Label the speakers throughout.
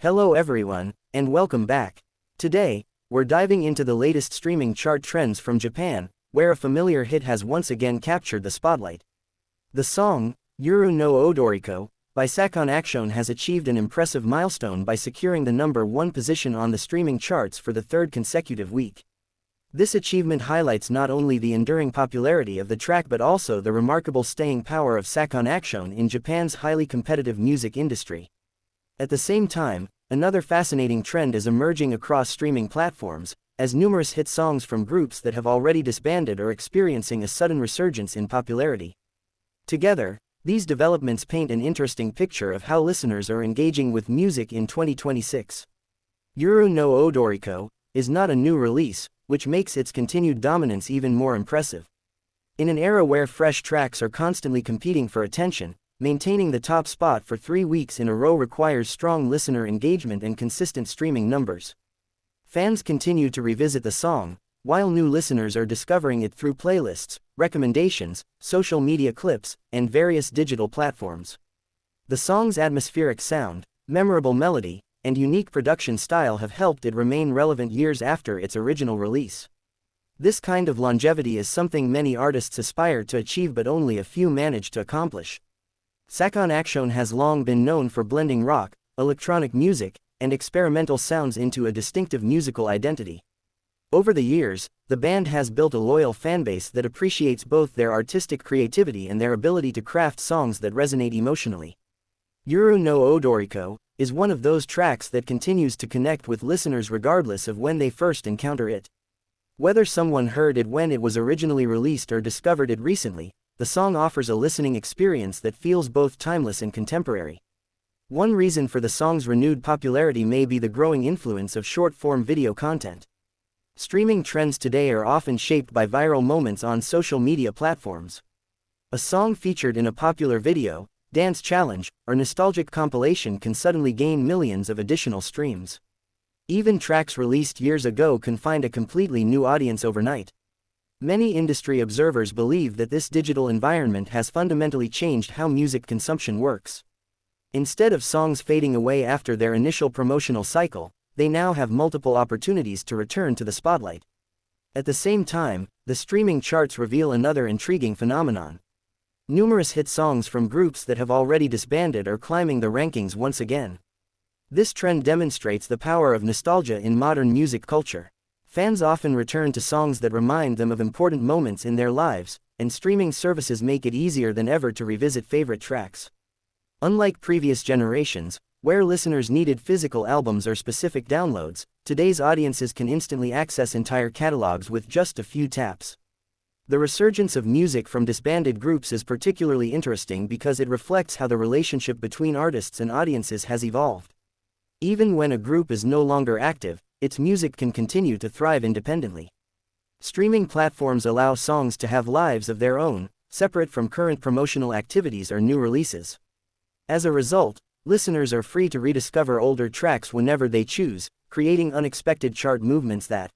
Speaker 1: Hello everyone, and welcome back. Today, we're diving into the latest streaming chart trends from Japan, where a familiar hit has once again captured the spotlight. The song, Yoru no Odoriko, by Sakon Action has achieved an impressive milestone by securing the #1 position on the streaming charts for the third consecutive week. This achievement highlights not only the enduring popularity of the track but also the remarkable staying power of Sakon Action in Japan's highly competitive music industry. At the same time, another fascinating trend is emerging across streaming platforms, as numerous hit songs from groups that have already disbanded are experiencing a sudden resurgence in popularity. Together, these developments paint an interesting picture of how listeners are engaging with music in 2026. Yoru no Odoriko is not a new release, which makes its continued dominance even more impressive. In an era where fresh tracks are constantly competing for attention, maintaining the top spot for 3 weeks in a row requires strong listener engagement and consistent streaming numbers. Fans continue to revisit the song, while new listeners are discovering it through playlists, recommendations, social media clips, and various digital platforms. The song's atmospheric sound, memorable melody, and unique production style have helped it remain relevant years after its original release. This kind of longevity is something many artists aspire to achieve but only a few manage to accomplish. Sakon Action has long been known for blending rock, electronic music, and experimental sounds into a distinctive musical identity. Over the years, the band has built a loyal fanbase that appreciates both their artistic creativity and their ability to craft songs that resonate emotionally. Yoru no Odoriko is one of those tracks that continues to connect with listeners regardless of when they first encounter it. Whether someone heard it when it was originally released or discovered it recently, the song offers a listening experience that feels both timeless and contemporary. One reason for the song's renewed popularity may be the growing influence of short-form video content. Streaming trends today are often shaped by viral moments on social media platforms. A song featured in a popular video, dance challenge, or nostalgic compilation can suddenly gain millions of additional streams. Even tracks released years ago can find a completely new audience overnight. Many industry observers believe that this digital environment has fundamentally changed how music consumption works. Instead of songs fading away after their initial promotional cycle, they now have multiple opportunities to return to the spotlight. At the same time, the streaming charts reveal another intriguing phenomenon. Numerous hit songs from groups that have already disbanded are climbing the rankings once again. This trend demonstrates the power of nostalgia in modern music culture. Fans often return to songs that remind them of important moments in their lives, and streaming services make it easier than ever to revisit favorite tracks. Unlike previous generations, where listeners needed physical albums or specific downloads, today's audiences can instantly access entire catalogs with just a few taps. The resurgence of music from disbanded groups is particularly interesting because it reflects how the relationship between artists and audiences has evolved. Even when a group is no longer active, its music can continue to thrive independently. Streaming platforms allow songs to have lives of their own, separate from current promotional activities or new releases. As a result, listeners are free to rediscover older tracks whenever they choose, creating unexpected chart movements that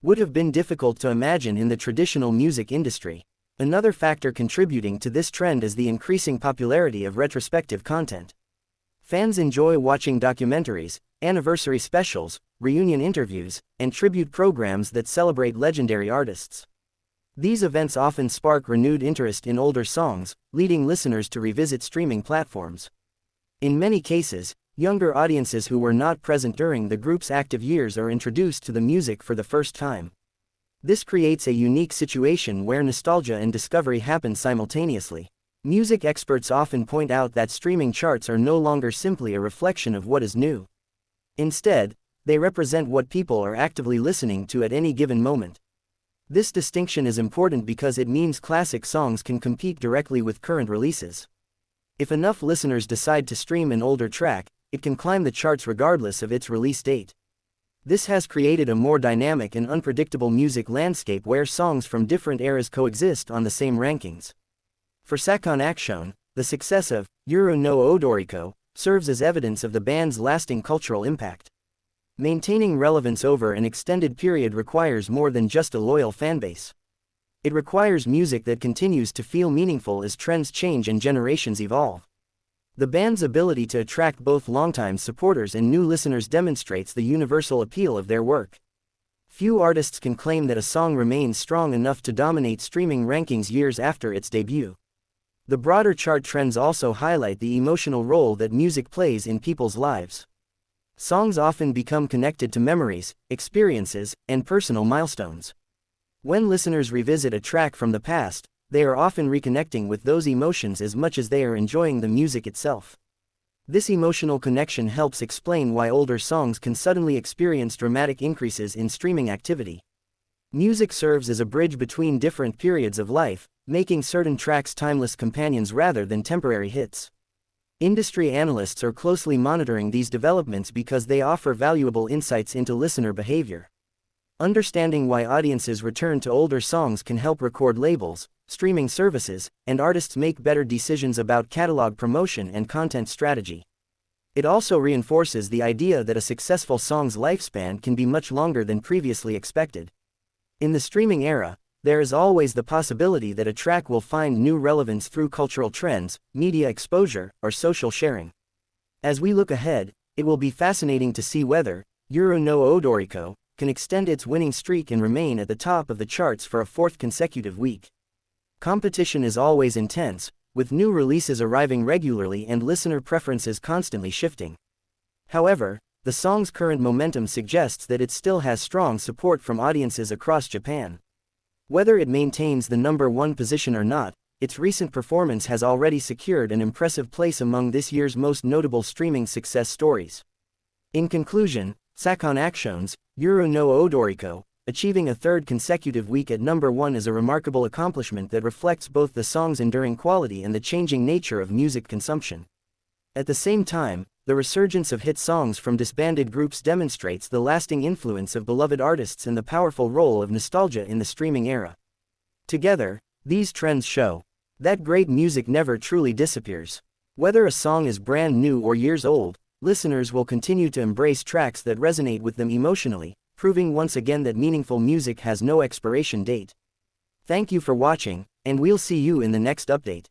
Speaker 1: would have been difficult to imagine in the traditional music industry. Another factor contributing to this trend is the increasing popularity of retrospective content. Fans enjoy watching documentaries, anniversary specials, reunion interviews, and tribute programs that celebrate legendary artists. These events often spark renewed interest in older songs, leading listeners to revisit streaming platforms. In many cases, younger audiences who were not present during the group's active years are introduced to the music for the first time. This creates a unique situation where nostalgia and discovery happen simultaneously. Music experts often point out that streaming charts are no longer simply a reflection of what is new. Instead, they represent what people are actively listening to at any given moment. This distinction is important because it means classic songs can compete directly with current releases. If enough listeners decide to stream an older track, it can climb the charts regardless of its release date. This has created a more dynamic and unpredictable music landscape where songs from different eras coexist on the same rankings. For Sakon Action, the success of Yoru no Odoriko serves as evidence of the band's lasting cultural impact. Maintaining relevance over an extended period requires more than just a loyal fanbase. It requires music that continues to feel meaningful as trends change and generations evolve. The band's ability to attract both longtime supporters and new listeners demonstrates the universal appeal of their work. Few artists can claim that a song remains strong enough to dominate streaming rankings years after its debut. The broader chart trends also highlight the emotional role that music plays in people's lives. Songs often become connected to memories, experiences, and personal milestones. When listeners revisit a track from the past, they are often reconnecting with those emotions as much as they are enjoying the music itself. This emotional connection helps explain why older songs can suddenly experience dramatic increases in streaming activity. Music serves as a bridge between different periods of life, making certain tracks timeless companions rather than temporary hits. Industry analysts are closely monitoring these developments because they offer valuable insights into listener behavior. Understanding why audiences return to older songs can help record labels, streaming services, and artists make better decisions about catalog promotion and content strategy. It also reinforces the idea that a successful song's lifespan can be much longer than previously expected. In the streaming era, there is always the possibility that a track will find new relevance through cultural trends, media exposure, or social sharing. As we look ahead, it will be fascinating to see whether Yoru no Odoriko can extend its winning streak and remain at the top of the charts for a fourth consecutive week. Competition is always intense, with new releases arriving regularly and listener preferences constantly shifting. However, the song's current momentum suggests that it still has strong support from audiences across Japan. Whether it maintains the #1 position or not, its recent performance has already secured an impressive place among this year's most notable streaming success stories. In conclusion, Sakon Action's Yoru no Odoriko, achieving a third consecutive week at #1 is a remarkable accomplishment that reflects both the song's enduring quality and the changing nature of music consumption. At the same time, the resurgence of hit songs from disbanded groups demonstrates the lasting influence of beloved artists and the powerful role of nostalgia in the streaming era. Together, these trends show that great music never truly disappears. Whether a song is brand new or years old, listeners will continue to embrace tracks that resonate with them emotionally, proving once again that meaningful music has no expiration date. Thank you for watching, and we'll see you in the next update.